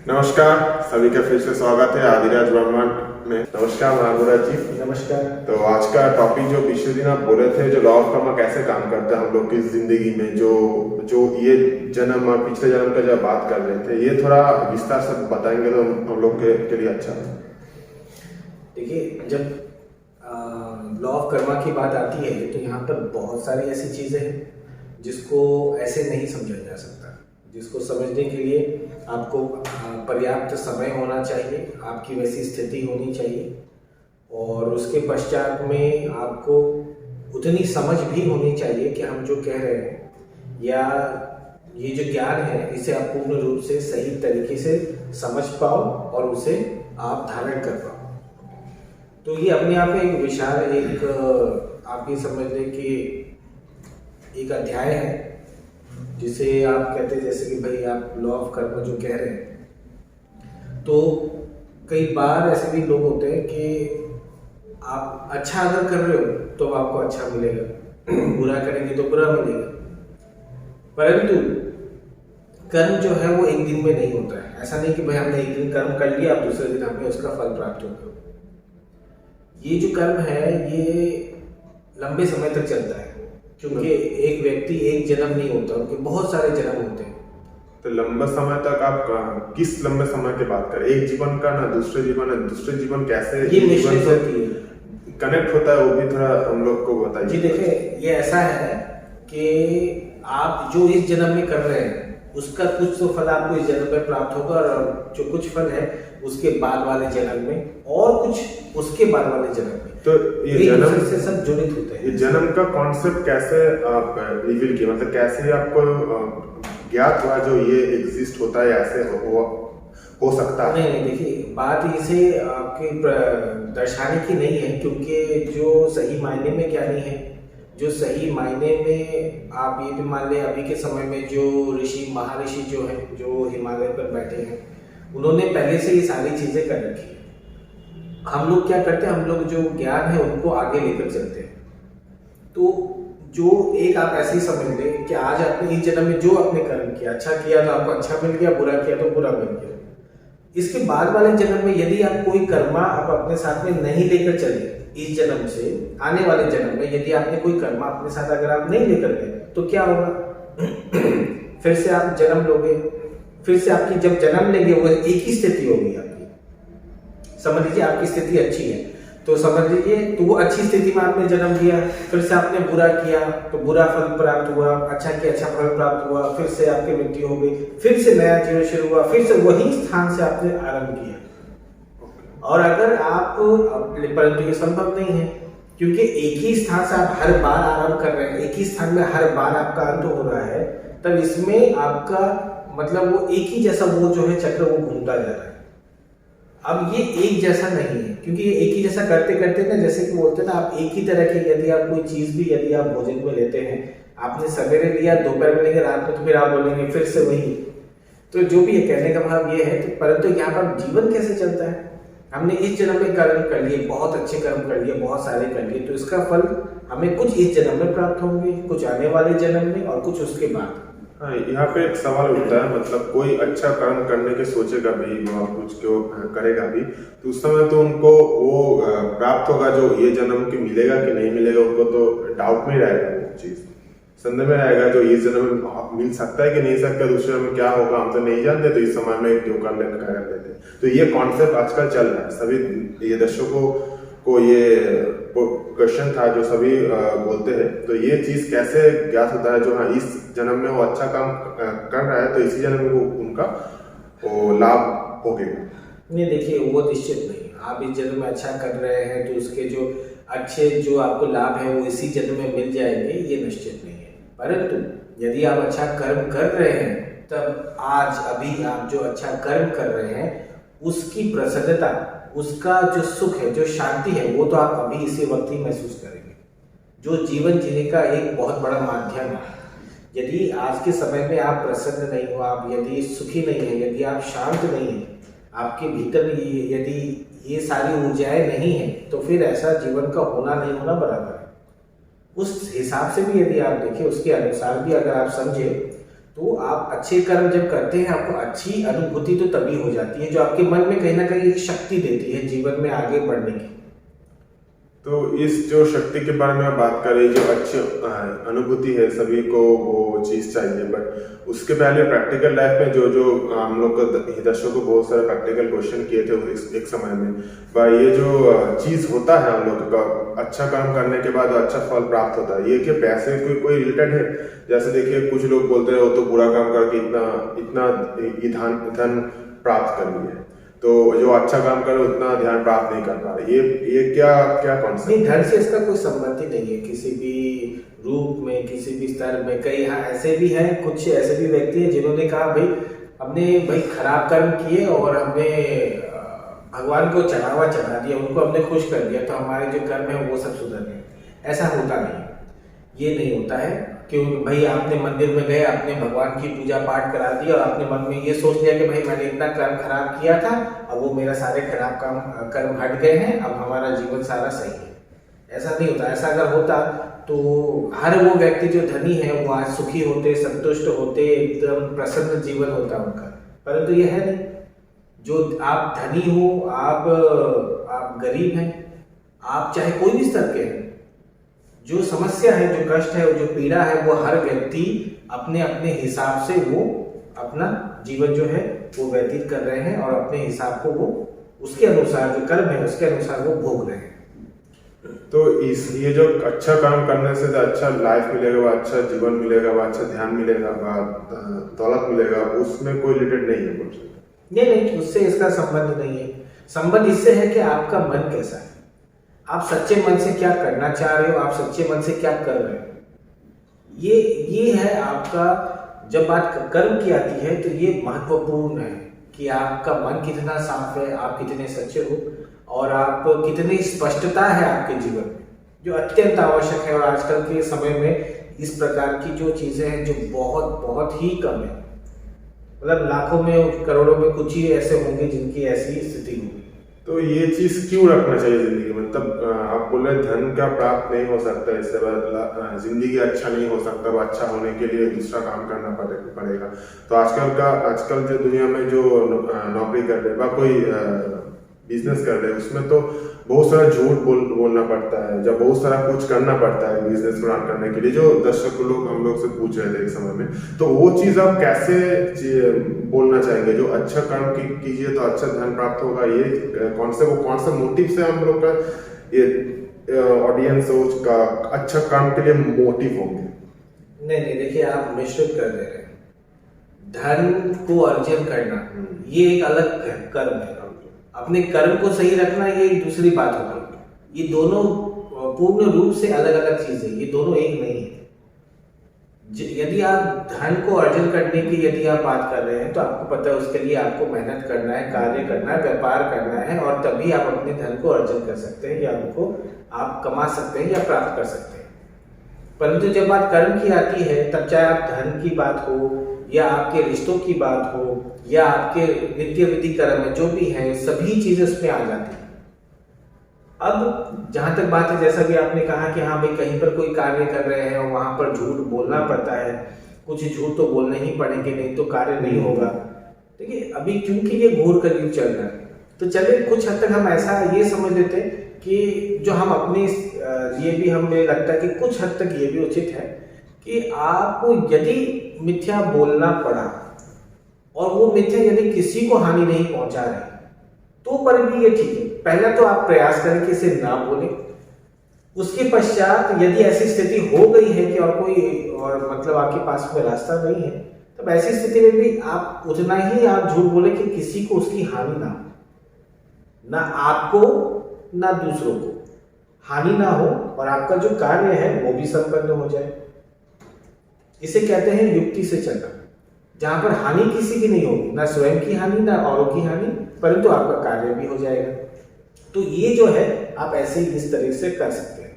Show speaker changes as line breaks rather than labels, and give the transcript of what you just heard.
नमस्कार, सभी का फिर से स्वागत है आदिराज वर्मा में। नमस्कार महागुराज जी।
नमस्कार।
तो आज का टॉपिक जो पिछले दिन आप बोले थे, जो लॉ ऑफ कर्मा कैसे काम करता है हम लोग की जिंदगी में, जो ये जन्म और पिछले जन्म का जब बात कर रहे थे, ये थोड़ा विस्तार से बताएंगे तो हम लोग के लिए अच्छा है।
देखिए, जब लॉ ऑफ कर्मा की बात आती है तो यहाँ पर बहुत सारी ऐसी चीज़ें हैं जिसको ऐसे नहीं समझा जा सकता। जिसको समझने के लिए आपको पर्याप्त समय होना चाहिए, आपकी वैसी स्थिति होनी चाहिए और उसके पश्चात में आपको उतनी समझ भी होनी चाहिए कि हम जो कह रहे हैं या ये जो ज्ञान है इसे आप पूर्ण रूप से सही तरीके से समझ पाओ और उसे आप धारण कर पाओ। तो ये अपने आप में एक विशाल आप ये समझ लें कि एक अध्याय है जिसे आप कहते हैं, जैसे कि भाई आप लॉ ऑफ कर्म जो कह रहे हैं, तो कई बार ऐसे भी लोग होते हैं कि आप अच्छा अगर कर रहे हो तो आपको अच्छा मिलेगा, बुरा करेंगे तो बुरा मिलेगा। परंतु कर्म जो है वो एक दिन में नहीं होता है। ऐसा नहीं कि भाई हमने एक दिन कर्म कर लिया, अब दूसरे दिन हमें उसका फल प्राप्त होगा। ये जो कर्म है ये लंबे समय तक चलता है, क्योंकि एक व्यक्ति एक जन्म नहीं होता, उनके बहुत सारे जन्म होते हैं।
तो लंबा समय तक आप किस लंबे समय की बात करें? एक जीवन का ना दूसरे जीवन है, दूसरे जीवन कैसे
ये मिश्रित होती है,
कनेक्ट होता है, वो भी थोड़ा हम लोग को बताइए।
जी देखिए, ये ऐसा है कि आप जो इस जन्म में कर रहे हैं उसका कुछ तो फल आपको इस जन्म में प्राप्त होगा और जो कुछ फल है उसके बाद वाले जन्म में और कुछ उसके बाद वाले जन्म में।
तो ये जन्म
से सब जुड़ित होते हैं।
ये जन्म का कॉन्सेप्ट कैसे आप रिवील किया, मतलब कैसे आपको ज्ञात हुआ जो ये एग्जिस्ट होता है, ऐसे हो सकता है?
नहीं, देखिए, बात इसे आपके दर्शाने की नहीं है, क्योंकि जो सही मायने में ज्ञानी है, जो सही मायने में आप ये भी मान लें, अभी के समय में जो ऋषि महर्षि जो हैं, जो हिमालय पर बैठे हैं, उन्होंने पहले से ये सारी चीजें कर रखी है। हम लोग क्या करते हैं, हम लोग जो ज्ञान है उनको आगे लेकर चलते हैं। तो जो एक आप ऐसे ही समझ लें कि आज आपने इस जन्म में जो आपने कर्म किया, अच्छा किया तो आपको अच्छा मिल गया, बुरा किया तो बुरा मिल गया। इसके बाद वाले जन्म में यदि आप कोई कर्मा आप अपने साथ में नहीं लेकर चले, इस जन्म से आने वाले जन्म में यदि आपने कोई कर्मा अपने साथ अगर आप नहीं लेकर गए तो क्या होगा? फिर से आप जन्म लोगे, फिर से आपकी जब जन्म लेंगे वो एक ही स्थिति होगी आपकी। समझ लीजिए आपकी स्थिति अच्छी है तो समझ लीजिए तो वो अच्छी स्थिति में आपने जन्म लिया, फिर से आपने बुरा किया तो बुरा फल प्राप्त हुआ, अच्छा किया अच्छा फल प्राप्त हुआ, फिर से आपकी मृत्यु हो गई, फिर से नया जीवन शुरू हुआ, फिर से वही स्थान से आपने आरंभ किया। और अगर आप, परंतु ये संभव नहीं है, क्योंकि एक ही स्थान से आप हर बार आरंभ कर रहे हैं, एक ही स्थान में हर बार आपका अंत हो रहा है, तब इसमें आपका मतलब वो एक ही जैसा वो जो है चक्र वो घूमता जा रहा है। अब ये एक जैसा नहीं है, क्योंकि ये एक ही जैसा करते करते ना, जैसे कि बोलते हैं ना, आप एक ही तरह के यदि आप कोई चीज भी यदि आप भोजन में लेते हैं, आपने सवेरे लिया, दोपहर में लेंगे, रात में, तो फिर आप बोलेंगे फिर से वही। तो जो भी ये कहने का भाव ये है, तो परंतु यहाँ पर जीवन कैसे चलता है? हमने इस जन्म में कर्म कर लिए, बहुत अच्छे कर्म कर लिए, बहुत सारे कर लिए, तो इसका फल हमें कुछ इस जन्म में प्राप्त होंगे, कुछ आने वाले जन्म में और कुछ उसके बाद।
हाँ, यहाँ पे एक सवाल उठता है, मतलब कोई अच्छा कर्म करने के सोचेगा भी और कुछ क्यों करेगा भी, तो उस समय तो उनको वो प्राप्त होगा जो ये जन्म की मिलेगा कि नहीं मिलेगा, उनको तो डाउट में रहेगा, वो चीज संदेह में रहेगा जो ये जन्म में मिल सकता है कि नहीं सकता, दूसरे में क्या होगा हम तो नहीं जानते, तो इस समय में क्यों कर लेते। तो ये कॉन्सेप्ट आजकल चल रहा है, सभी ये दर्शकों को ये क्वेश्चन था जो सभी बोलते हैं। तो ये चीज कैसे ज्ञात होता है जो हाँ इस जन्म में वो अच्छा काम कर रहा है तो इसी जन्म में वो उनका वो लाभ होगा?
नहीं, देखिए, वो निश्चित नहीं। आप इस जन्म में अच्छा कर रहे हैं तो उसके जो अच्छे जो आपको लाभ है वो इसी जन्म में मिल जाएंगे, ये निश्चित नहीं है। परंतु यदि आप अच्छा कर्म कर रहे हैं, तब आज अभी आप जो अच्छा कर्म कर रहे हैं उसकी प्रसन्नता, उसका जो सुख है, जो शांति है, वो तो आप अभी इसी वक्त ही महसूस करेंगे, जो जीवन जीने का एक बहुत बड़ा माध्यम है। यदि आज के समय में आप प्रसन्न नहीं हो, आप यदि सुखी नहीं है, यदि आप शांत नहीं है, आपके भीतर यदि ये सारी ऊर्जाएं नहीं है, तो फिर ऐसा जीवन का होना नहीं होना बराबर है। उस हिसाब से भी यदि आप देखें, उसके अनुसार भी अगर आप समझे, तो आप अच्छे कर्म जब करते हैं आपको अच्छी अनुभूति तो तभी हो जाती है जो आपके मन में कहीं ना कहीं एक शक्ति देती है जीवन में आगे बढ़ने की।
तो इस जो शक्ति के बारे में आप बात कर रहे हैं, जो अच्छी अनुभूति है, सभी को वो चीज़ चाहिए, बट उसके पहले प्रैक्टिकल लाइफ में जो जो हम लोग को दर्शकों को बहुत सारे प्रैक्टिकल क्वेश्चन किए थे एक समय में, पर ये जो चीज़ होता है हम लोग का अच्छा काम करने के बाद अच्छा फल प्राप्त होता है, ये क्या पैसे कोई रिलेटेड है? जैसे देखिए कुछ लोग बोलते हैं वो तो बुरा काम करके इतना धन प्राप्त कर लिए, तो जो अच्छा काम करे उतना ध्यान प्राप्त नहीं कर पा रहे। ये क्या कॉन्सेप्ट?
नहीं, धन से इसका कोई संबंध ही नहीं है किसी भी रूप में, किसी भी स्तर में। कई हाँ ऐसे भी हैं, कुछ ऐसे भी व्यक्ति हैं जिन्होंने कहा हमने खराब कर्म किए और हमने भगवान को चढ़ा दिया, उनको हमने खुश कर दिया, तो हमारे जो कर्म है वो सब सुधर गए। ऐसा होता नहीं, ये नहीं होता है। क्यों भाई आपने मंदिर में गए, आपने भगवान की पूजा पाठ करा दी और आपने मन में ये सोच लिया कि भाई मैंने इतना कर्म खराब किया था, अब वो मेरा सारे खराब कर्म हट गए हैं, अब हमारा जीवन सारा सही है। ऐसा नहीं होता। ऐसा अगर होता तो हर वो व्यक्ति जो धनी है वो आज सुखी होते, संतुष्ट होते, एकदम प्रसन्न जीवन होता उनका, परंतु ये है नहीं। जो आप धनी हो, आप गरीब हैं, आप चाहे कोई भी स्तर के हैं, जो समस्या है, जो कष्ट है, जो पीड़ा है, वो हर व्यक्ति अपने अपने हिसाब से वो अपना जीवन जो है वो व्यतीत कर रहे हैं और अपने हिसाब को वो उसके अनुसार जो कर्म है उसके अनुसार वो भोग रहे हैं।
तो ये जो अच्छा काम करने से अच्छा लाइफ मिलेगा, अच्छा जीवन मिलेगा, अच्छा ध्यान मिलेगा, दौलत मिलेगा, उसमें कोई रिलेटेड नहीं है कुछ?
नहीं, उससे इसका संबंध नहीं है। संबंध इससे है कि आपका मन कैसा है, आप सच्चे मन से क्या करना चाह रहे हो, आप सच्चे मन से क्या कर रहे हो। ये है आपका। जब बात कर्म की आती है तो ये महत्वपूर्ण है कि आपका मन कितना साफ है, आप कितने सच्चे हो और आप कितनी स्पष्टता है आपके जीवन में, जो अत्यंत आवश्यक है। और आजकल के समय में इस प्रकार की जो चीजें हैं जो बहुत बहुत ही कम है, मतलब लाखों में करोड़ों में कुछ ही ऐसे होंगे जिनकी ऐसी स्थिति होगी।
तो ये चीज क्यों रखना चाहिए जिंदगी में? तब आप बोल रहे धन का प्राप्त नहीं हो सकता, इससे बाद जिंदगी अच्छा नहीं हो सकता, अच्छा होने के लिए दूसरा काम करना पड़ेगा। तो आजकल जो दुनिया में जो नौकरी कर रहे हैं, कोई बिजनेस कर रहे हैं, उसमें तो बहुत सारा झूठ बोलना पड़ता है, जब बहुत सारा कुछ करना पड़ता है बिजनेस रन करने के लिए, जो दर्शक लोग हम लोग से पूछ रहे थे एक समय में। तो वो चीज आप कैसे बोलना चाहेंगे? जो अच्छा काम कीजिए तो अच्छा धन प्राप्त होगा, ये कौन सा मोटिव से हम लोग का ये ऑडियंस सोच का अच्छा काम के लिए मोटिव होंगे?
नहीं, देखिए आप मिश्रित कर दे रहे हैं। धन को अर्जन करना ये एक अलग कर्म है, अपने कर्म को सही रखना ये एक दूसरी बात होगी। ये दोनों पूर्ण रूप से अलग अलग चीजें, ये दोनों एक नहीं है। यदि आप धन को अर्जन करने की यदि आप बात कर रहे हैं तो आपको पता है उसके लिए आपको मेहनत करना है, कार्य करना है, व्यापार करना है, और तभी आप अपने धन को अर्जन कर सकते हैं या उनको आप कमा सकते हैं या प्राप्त कर सकते हैं। परंतु जब बात कर्म की आती है, तब चाहे आप धन की बात हो या आपके रिश्तों की बात हो या आपके नित्य विधि कर्म है, जो भी है, सभी चीजें उसमें आ जाती हैं। अब जहां तक बात है, जैसा भी आपने कहा कि हाँ भाई कहीं पर कोई कार्य कर रहे हैं और वहां पर झूठ बोलना पड़ता है, कुछ झूठ तो बोलने ही पड़ेंगे, नहीं तो कार्य नहीं होगा। देखिए अभी क्योंकि ये घोर कलयुग चल रहा है, तो चलिए कुछ हद तक हम ऐसा ये समझ लेते हैं कि जो हम अपने ये भी हमें लगता है कि कुछ हद तक ये भी उचित है कि आपको यदि मिथ्या बोलना पड़ा और वो मिथ्या यदि किसी को हानि नहीं पहुंचा रहे तो पर भी ये ठीक है। पहला तो आप प्रयास करें कि इसे ना बोलें। उसके पश्चात यदि ऐसी स्थिति हो गई है कि और मतलब आपके पास कोई रास्ता नहीं है, तब ऐसी स्थिति में भी आप उतना ही आप झूठ बोले कि किसी को उसकी हानि ना हो, ना आपको ना दूसरों को हानि ना हो, और आपका जो कार्य है वो भी संपन्न हो जाए। इसे कहते हैं युक्ति से चलना, जहां पर हानि किसी की नहीं होगी, ना स्वयं की हानि ना औरों की हानि, परंतु आपका कार्य भी हो जाएगा। तो ये जो है आप ऐसे ही इस तरह से कर सकते हैं।